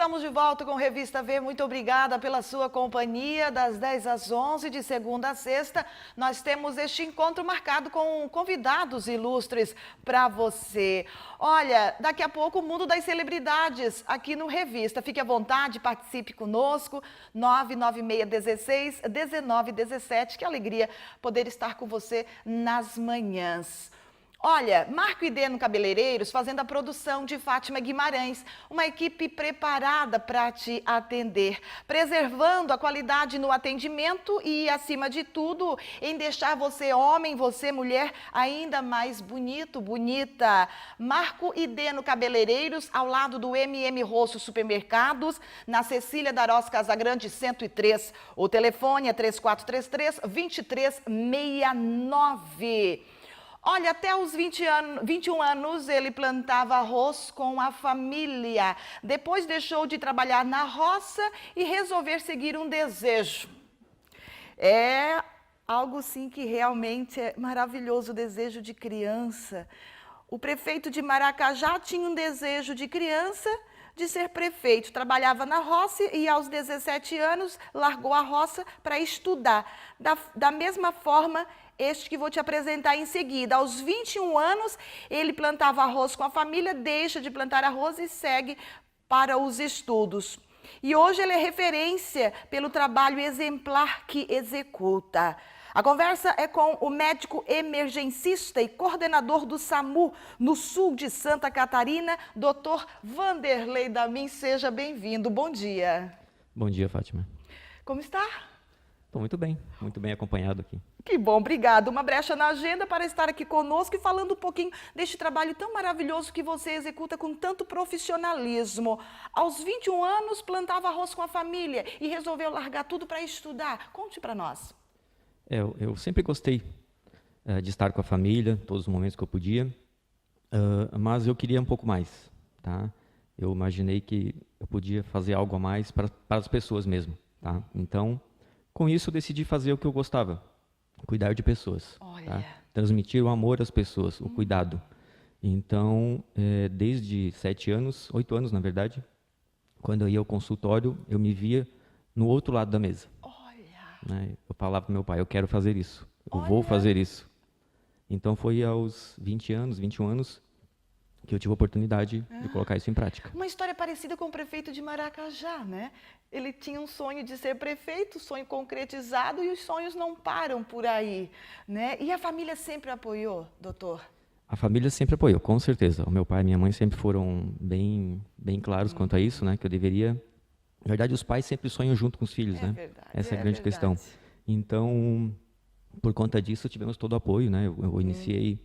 Estamos de volta com Revista V. Muito obrigada pela sua companhia. Das 10 às 11, de segunda a sexta, nós temos este encontro marcado com convidados ilustres para você. Olha, daqui a pouco o mundo das celebridades aqui no Revista. Fique à vontade, participe conosco. 99616-1917. Que alegria poder estar com você nas manhãs. Olha, Marco e Deno Cabeleireiros fazendo a produção de Fátima Guimarães, uma equipe preparada para te atender, preservando a qualidade no atendimento e, acima de tudo, em deixar você homem, você mulher, ainda mais bonito, bonita. Marco e Deno Cabeleireiros, ao lado do MM Rosso Supermercados, na Cecília Darós Casagrande 103. O telefone é 3433-2369. Olha, até os 21 anos ele plantava arroz com a família. Depois deixou de trabalhar na roça e resolveu seguir um desejo. É algo sim que realmente é maravilhoso, o desejo de criança. O prefeito de Maracajá tinha um desejo de criança de ser prefeito. Trabalhava na roça e aos 17 anos largou a roça para estudar. Da mesma forma, este que vou te apresentar em seguida. Aos 21 anos, ele plantava arroz com a família, deixa de plantar arroz e segue para os estudos. E hoje ele é referência pelo trabalho exemplar que executa. A conversa é com o médico emergencista e coordenador do SAMU no sul de Santa Catarina, Dr. Vanderlei Damin. Seja bem-vindo. Bom dia. Bom dia, Fátima. Como está? Estou muito bem acompanhado aqui. Que bom, obrigado. Uma brecha na agenda para estar aqui conosco e falando um pouquinho deste trabalho tão maravilhoso que você executa com tanto profissionalismo. Aos 21 anos, plantava arroz com a família e resolveu largar tudo para estudar. Conte para nós. Eu sempre gostei de estar com a família, todos os momentos que eu podia, mas eu queria um pouco mais, tá? Eu imaginei que eu podia fazer algo a mais para as pessoas mesmo, tá? Então, com isso, eu decidi fazer o que eu gostava, cuidar de pessoas, tá? Transmitir o amor às pessoas, o cuidado. Então, desde 8 anos, na verdade, quando eu ia ao consultório, eu me via no outro lado da mesa. Né? Eu falava para meu pai, eu quero fazer isso, eu vou fazer isso. Então foi aos 21 anos, que eu tive a oportunidade de colocar isso em prática. Uma história parecida com o prefeito de Maracajá, né? Ele tinha um sonho de ser prefeito, sonho concretizado, e os sonhos não param por aí, né? E a família sempre apoiou, doutor? A família sempre apoiou, com certeza. O meu pai e minha mãe sempre foram bem claros quanto a isso, né? Que eu deveria... Na verdade, os pais sempre sonham junto com os filhos, né? Verdade, essa é a grande questão. Então, por conta disso, tivemos todo o apoio, né? Eu iniciei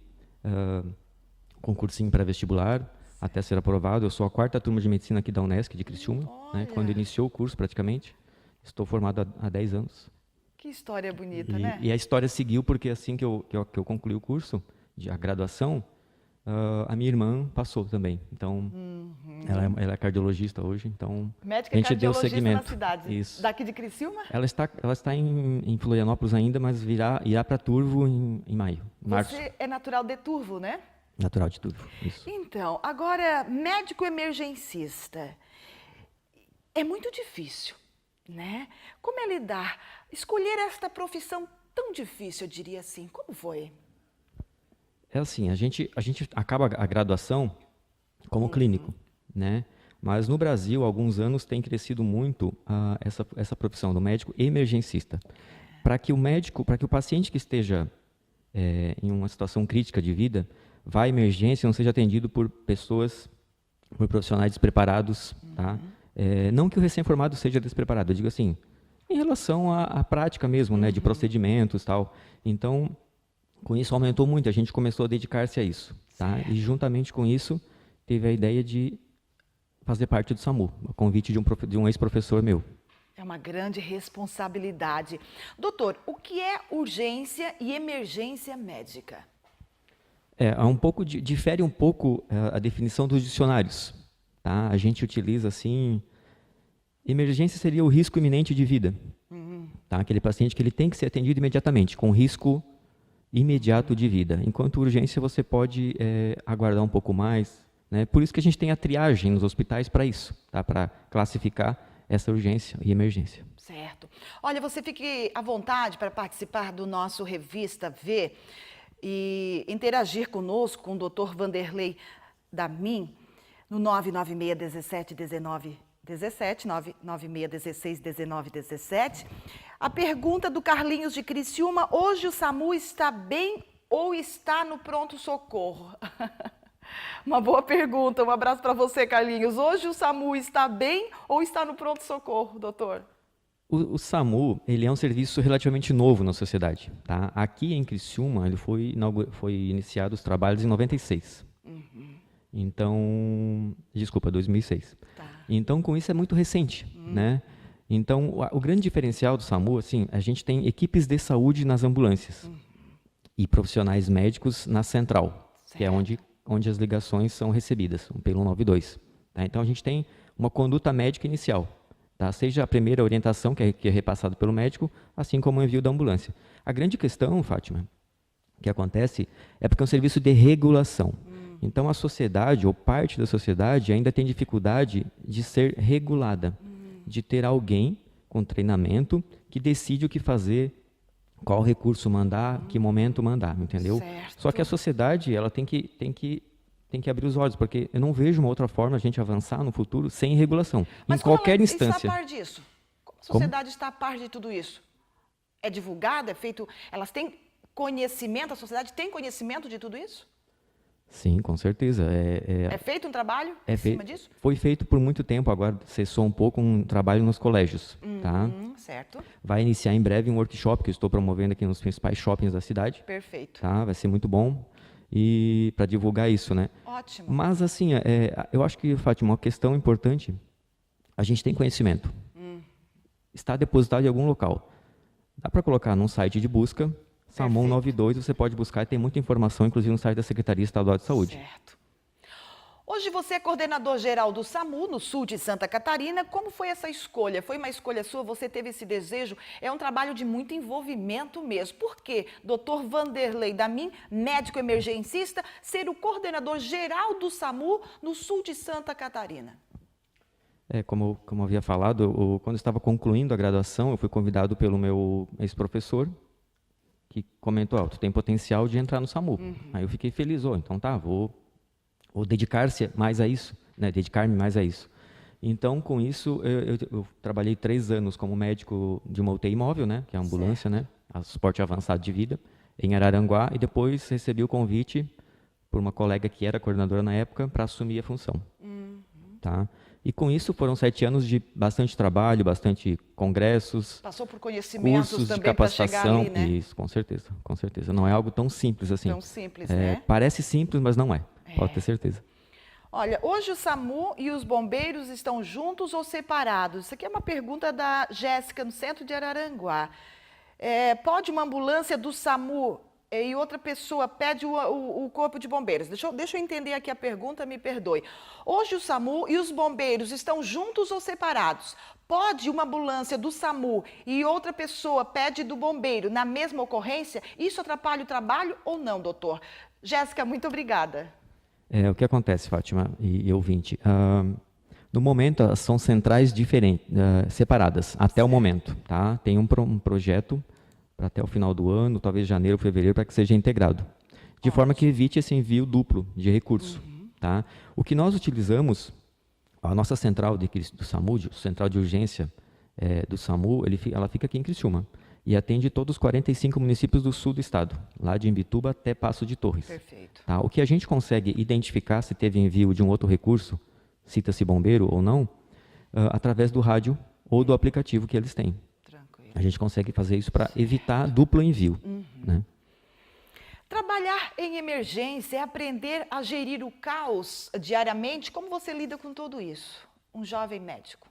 concursinho para vestibular, até ser aprovado. Eu sou a 4ª turma de medicina aqui da Unesc, de Criciúma, né? Quando iniciou o curso, praticamente. Estou formado há 10 anos. Que história bonita, né? E a história seguiu, porque assim que eu concluí o curso, a graduação, a minha irmã passou também. Então, ela é cardiologista hoje, então médica a gente deu segmento. Na cidade. Isso. Daqui de Criciúma? Ela está em Florianópolis ainda, mas irá para Turvo em maio, março. Você é natural de Turvo, né? Natural de Turvo, isso. Então, agora, médico emergencista. É muito difícil, né? Como é lidar? Escolher esta profissão tão difícil, eu diria assim. Como foi? É assim, a gente acaba a graduação como clínico, né? Mas no Brasil, há alguns anos, tem crescido muito essa profissão do médico emergencista. Para que o paciente que esteja em uma situação crítica de vida, vá à emergência e não seja atendido por profissionais despreparados, tá? Não que o recém-formado seja despreparado, eu digo assim, em relação à prática mesmo, né? De procedimentos e tal. Então, com isso aumentou muito, a gente começou a dedicar-se a isso, tá? E juntamente com isso, teve a ideia de fazer parte do SAMU, a convite de um ex-professor meu. É uma grande responsabilidade. Doutor, o que é urgência e emergência médica? Difere um pouco a definição dos dicionários, tá? A gente utiliza assim, emergência seria o risco iminente de vida, tá? Aquele paciente que ele tem que ser atendido imediatamente, com risco imediato de vida. Enquanto urgência você pode aguardar um pouco mais, né? Por isso que a gente tem a triagem nos hospitais para isso, tá? Para classificar essa urgência e emergência. Certo. Olha, você fique à vontade para participar do nosso Revista V e interagir conosco, com o Dr. Vanderlei Damin, no 996171917, 996161917. A pergunta do Carlinhos de Criciúma: hoje o SAMU está bem ou está no pronto-socorro? Uma boa pergunta, um abraço para você, Carlinhos. Hoje o SAMU está bem ou está no pronto-socorro, doutor? O SAMU, ele é um serviço relativamente novo na sociedade, tá? Aqui em Criciúma, ele foi iniciado os trabalhos em 96. Então, desculpa, 2006. Tá. Então, com isso é muito recente, né? Então, o grande diferencial do SAMU, assim, a gente tem equipes de saúde nas ambulâncias e profissionais médicos na central, que é onde as ligações são recebidas, pelo 192. Tá? Então, a gente tem uma conduta médica inicial, tá? Seja a primeira orientação, que é repassada pelo médico, assim como o envio da ambulância. A grande questão, Fátima, que acontece, é porque é um serviço de regulação. Então, a sociedade, ou parte da sociedade, ainda tem dificuldade de ser regulada, de ter alguém com treinamento que decide o que fazer, qual recurso mandar, que momento mandar, entendeu? Certo. Só que a sociedade, ela tem que abrir os olhos, porque eu não vejo uma outra forma de a gente avançar no futuro sem regulação, Mas em qualquer como ela instância. está a par disso? Como a sociedade está a par de tudo isso? É divulgado, é feito... Elas têm conhecimento, a sociedade tem conhecimento de tudo isso? Sim, com certeza. É feito um trabalho em cima disso? Foi feito por muito tempo, agora cessou um pouco um trabalho nos colégios, tá? Certo. Vai iniciar em breve um workshop que eu estou promovendo aqui nos principais shoppings da cidade. Perfeito. Tá? Vai ser muito bom e para divulgar isso, né? Ótimo. Mas assim, eu acho que, Fátima, uma questão importante, a gente tem conhecimento. Está depositado em algum local. Dá para colocar num site de busca, SAMU 192, você pode buscar e tem muita informação, inclusive no site da Secretaria Estadual de Saúde. Certo. Hoje você é coordenador geral do SAMU, no sul de Santa Catarina. Como foi essa escolha? Foi uma escolha sua? Você teve esse desejo? É um trabalho de muito envolvimento mesmo. Por que Dr. Vanderlei Damin, médico emergencista, ser o coordenador geral do SAMU no sul de Santa Catarina? Como eu havia falado, quando eu estava concluindo a graduação, eu fui convidado pelo meu ex-professor, que comentou, tu tem potencial de entrar no SAMU. Aí eu fiquei feliz, então tá, vou dedicar-se mais a isso, né? Dedicar-me mais a isso. Então, com isso, eu trabalhei 3 anos como médico de uma UTI móvel, né? Que é a ambulância, né? A suporte avançado de vida, em Araranguá, e depois recebi o convite por uma colega que era coordenadora na época para assumir a função. Tá? E com isso foram 7 anos de bastante trabalho, bastante congressos, Passou por conhecimentos cursos de também para chegar capacitação. ali, né? Isso, com certeza, com certeza. Não é algo tão simples assim. Tão simples, né? Parece simples, mas não é. Pode ter certeza. Olha, hoje o SAMU e os bombeiros estão juntos ou separados? Isso aqui é uma pergunta da Jéssica, no centro de Araranguá. Pode uma ambulância do SAMU e outra pessoa pede o corpo de bombeiros? Deixa eu entender aqui a pergunta, me perdoe. Hoje o SAMU e os bombeiros estão juntos ou separados? Pode uma ambulância do SAMU e outra pessoa pede do bombeiro na mesma ocorrência? Isso atrapalha o trabalho ou não, doutor? Jéssica, muito obrigada. O que acontece, Fátima e ouvinte? No momento, são centrais diferentes, separadas, até o momento. Tá? Tem um projeto para até o final do ano, talvez janeiro, fevereiro, para que seja integrado. De forma que evite esse envio duplo de recurso. Tá? O que nós utilizamos, a nossa central do SAMU, central de urgência do SAMU, ela fica aqui em Criciúma. E atende todos os 45 municípios do sul do estado, lá de Imbituba até Passo de Torres. Perfeito. Tá? O que a gente consegue identificar se teve envio de um outro recurso, cita-se bombeiro ou não, através do rádio ou do aplicativo que eles têm. Tranquilo. A gente consegue fazer isso para evitar duplo envio. Né? Trabalhar em emergência é aprender a gerir o caos diariamente. Como você lida com tudo isso? Um jovem médico.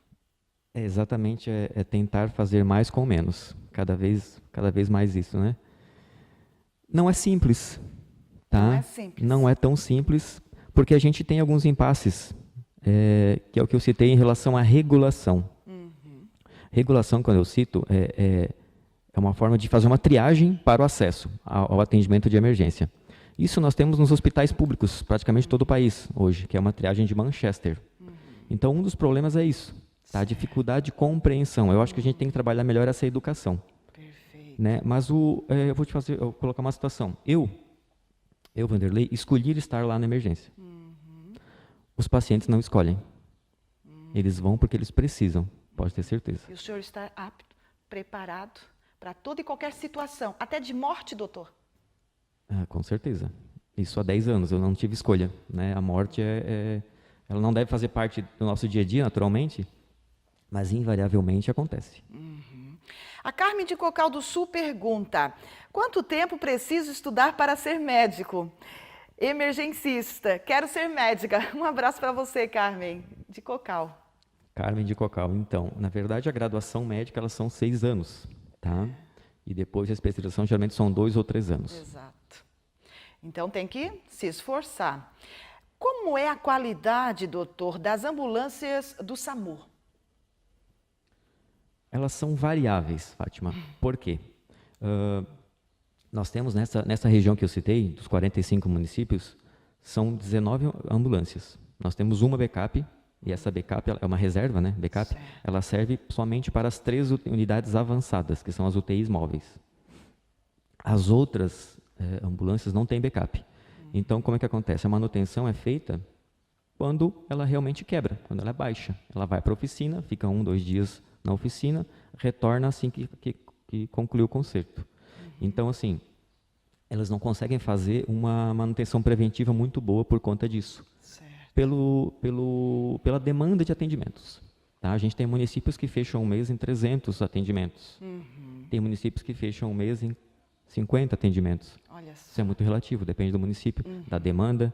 Exatamente, tentar fazer mais com menos. Cada vez mais isso, né? Não é simples, tá? Não é simples. Não é tão simples, porque a gente tem alguns impasses, que é o que eu citei em relação à regulação. Regulação, quando eu cito, é uma forma de fazer uma triagem para o acesso ao atendimento de emergência. Isso nós temos nos hospitais públicos, praticamente todo o país hoje, que é uma triagem de Manchester. Então, um dos problemas é isso, tá? A dificuldade de compreensão. Eu acho que a gente tem que trabalhar melhor essa educação. Perfeito. Né? Mas eu vou colocar uma situação. Eu, Vanderlei, escolhi estar lá na emergência. Os pacientes não escolhem. Eles vão porque eles precisam, pode ter certeza. E o senhor está apto, preparado para toda e qualquer situação, até de morte, doutor? Com certeza. Isso há 10 anos, eu não tive escolha. Né? A morte ela não deve fazer parte do nosso dia a dia, naturalmente, mas invariavelmente acontece. A Carmen de Cocal do Sul pergunta: quanto tempo preciso estudar para ser médico? Emergencista, quero ser médica. Um abraço para você, Carmen de Cocal. Carmen de Cocal. Então, na verdade, a graduação médica, elas são 6 anos, tá? E depois a especialização, geralmente, são 2 ou 3 anos. Exato. Então, tem que se esforçar. Como é a qualidade, doutor, das ambulâncias do SAMU? Elas são variáveis, Fátima. Por quê? Nós temos nessa região que eu citei, dos 45 municípios, são 19 ambulâncias. Nós temos uma backup, e essa backup é uma reserva, né? Backup, certo. Ela serve somente para as 3 unidades avançadas, que são as UTIs móveis. As outras ambulâncias não têm backup. Então, como é que acontece? A manutenção é feita quando ela realmente quebra, quando ela é baixa. Ela vai para a oficina, fica 1, 2 dias na oficina, retorna assim que conclui o conserto. Então, assim, elas não conseguem fazer uma manutenção preventiva muito boa por conta disso. Certo. Pela demanda de atendimentos. Tá? A gente tem municípios que fecham um mês em 300 atendimentos. Tem municípios que fecham um mês em 50 atendimentos. Olha só. Isso é muito relativo, depende do município, da demanda.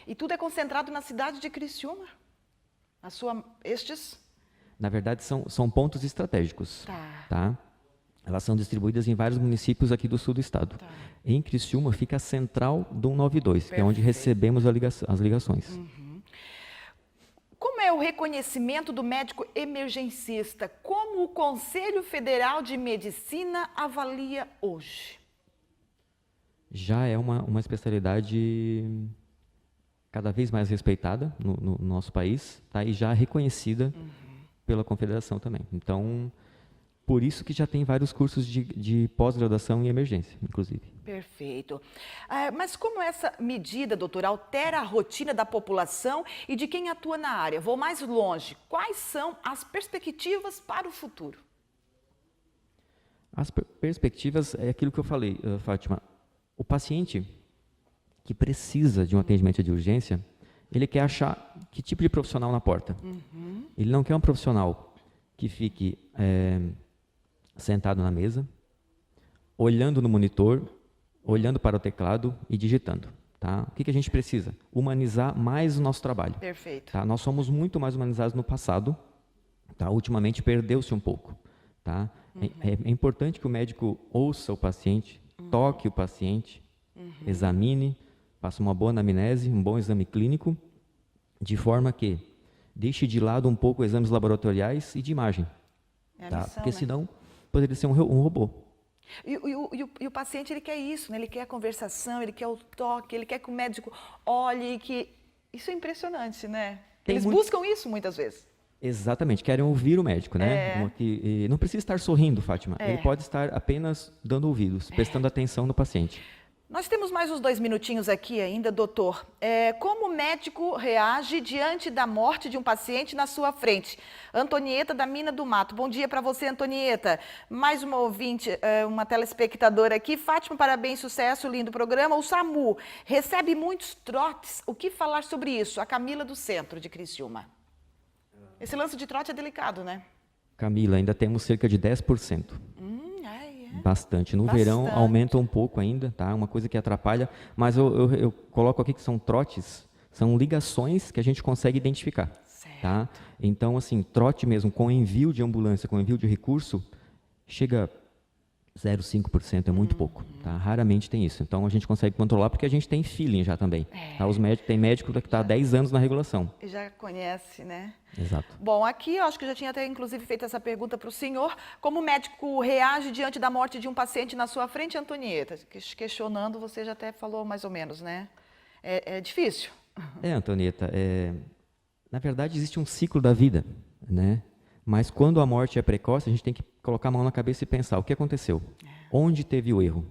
E tudo é concentrado na cidade de Criciúma? Na verdade, são pontos estratégicos. Tá? Elas são distribuídas em vários municípios aqui do sul do estado. Tá. Em Criciúma fica a central do 192, que é onde Perfeito. recebemos as ligações. Como é o reconhecimento do médico emergencista? Como o Conselho Federal de Medicina avalia hoje? Já é uma especialidade cada vez mais respeitada no nosso país, tá? E já reconhecida pela Confederação também. Então, por isso que já tem vários cursos de pós-graduação em emergência, inclusive. Perfeito. Mas como essa medida, doutor, altera a rotina da população e de quem atua na área? Vou mais longe. Quais são as perspectivas para o futuro? As perspectivas é aquilo que eu falei, Fátima. O paciente que precisa de um atendimento de urgência, ele quer achar que tipo de profissional na porta. Ele não quer um profissional que fique sentado na mesa, olhando no monitor, olhando para o teclado e digitando. Tá? O que a gente precisa? Humanizar mais o nosso trabalho. Perfeito. Tá? Nós somos muito mais humanizados no passado. Tá? Ultimamente perdeu-se um pouco. Tá? É importante que o médico ouça o paciente, toque o paciente, examine, faça uma boa anamnese, um bom exame clínico, de forma que deixe de lado um pouco exames laboratoriais e de imagem. É a Tá? missão, Porque né? senão poderia ser um robô. E o paciente, ele quer isso, né? Ele quer a conversação, ele quer o toque, ele quer que o médico olhe, Isso é impressionante, né? Eles buscam isso muitas vezes. Exatamente, querem ouvir o médico, né? E não precisa estar sorrindo, Fátima. Ele pode estar apenas dando ouvidos, prestando atenção no paciente. Nós temos mais uns 2 minutinhos aqui ainda, doutor. Como o médico reage diante da morte de um paciente na sua frente? Antonieta, da Mina do Mato. Bom dia para você, Antonieta. Mais uma ouvinte, uma telespectadora aqui. Fátima, parabéns, sucesso, lindo programa. O SAMU recebe muitos trotes. O que falar sobre isso? A Camila do Centro de Criciúma. Esse lance de trote é delicado, né? Camila, ainda temos cerca de 10%. Bastante. No verão aumenta um pouco ainda, tá? Uma coisa que atrapalha, mas eu coloco aqui que são trotes, são ligações que a gente consegue identificar, tá? Então, assim, trote mesmo com envio de ambulância, com envio de recurso, chega 0,5% é muito pouco, tá? Raramente tem isso. Então a gente consegue controlar porque a gente tem feeling já também. Tá? Tem médico que está há 10 anos na regulação. E já conhece, né? Exato. Bom, aqui eu acho que eu já tinha até inclusive feito essa pergunta para o senhor. Como o médico reage diante da morte de um paciente na sua frente, Antonieta? Questionando, você já até falou mais ou menos, né? É difícil. Antonieta, na verdade existe um ciclo da vida, né? Mas quando a morte é precoce, a gente tem que colocar a mão na cabeça e pensar, o que aconteceu? Onde teve o erro?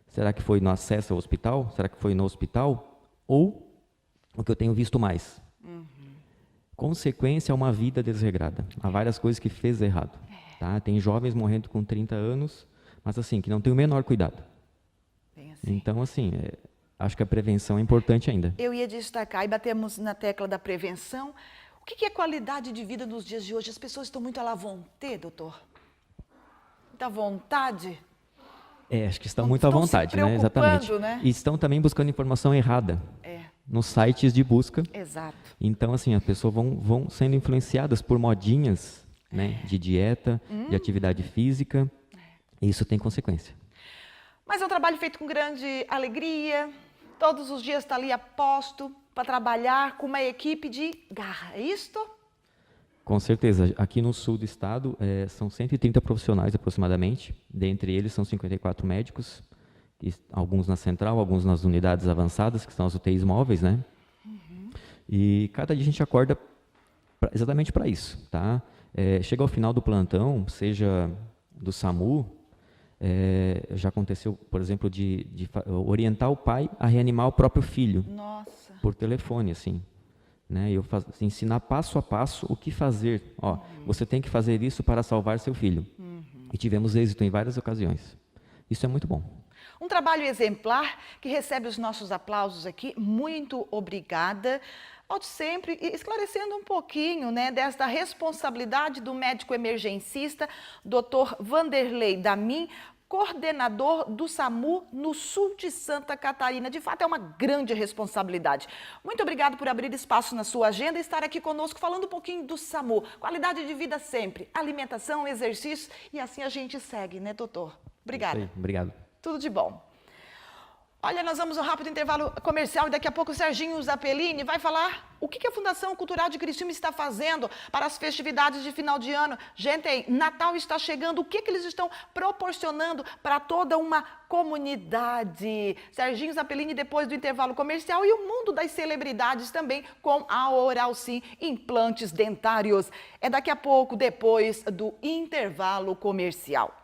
Será que foi no acesso ao hospital? Será que foi no hospital? Ou o que eu tenho visto mais? Consequência é uma vida desregrada. Há várias coisas que fez errado. Tá? Tem jovens morrendo com 30 anos, mas assim, que não tem o menor cuidado. Assim. Então, assim, acho que a prevenção é importante ainda. Eu ia destacar, e batemos na tecla da prevenção. O que é qualidade de vida nos dias de hoje? As pessoas estão muito à la vontade, doutor? Muita vontade? Acho que estão muito à vontade, né? Exatamente. Né? E estão também buscando informação errada. Nos sites de busca. Exato. Então, assim, as pessoas vão sendo influenciadas por modinhas, né? De dieta, de atividade física. E isso tem consequência. Mas é um trabalho feito com grande alegria. Todos os dias está ali a posto para trabalhar com uma equipe de garra, é isto? Com certeza. Aqui no sul do estado, são 130 profissionais aproximadamente. Dentre eles são 54 médicos, alguns na central, alguns nas unidades avançadas, que são as UTIs móveis, né? E cada dia a gente acorda exatamente para isso, tá? Chega ao final do plantão, seja do SAMU, já aconteceu, por exemplo, de orientar o pai a reanimar o próprio filho. Nossa. Por telefone, assim. Né? Eu ensinar passo a passo o que fazer. Você tem que fazer isso para salvar seu filho. E tivemos êxito em várias ocasiões. Isso é muito bom. Um trabalho exemplar que recebe os nossos aplausos aqui. Muito obrigada. Volte sempre esclarecendo um pouquinho, né, desta responsabilidade do médico emergencista, Dr. Vanderlei Damin, coordenador do SAMU no sul de Santa Catarina. De fato, é uma grande responsabilidade. Muito obrigado por abrir espaço na sua agenda e estar aqui conosco falando um pouquinho do SAMU. Qualidade de vida sempre, alimentação, exercício e assim a gente segue, né, doutor? Obrigada. Obrigado. Tudo de bom. Olha, nós vamos a um rápido intervalo comercial e daqui a pouco o Serginho Zappellini vai falar o que a Fundação Cultural de Criciúma está fazendo para as festividades de final de ano. Gente, Natal está chegando, o que eles estão proporcionando para toda uma comunidade? Serginho Zappellini depois do intervalo comercial e o mundo das celebridades também com a Oral Sim implantes dentários. É daqui a pouco, depois do intervalo comercial.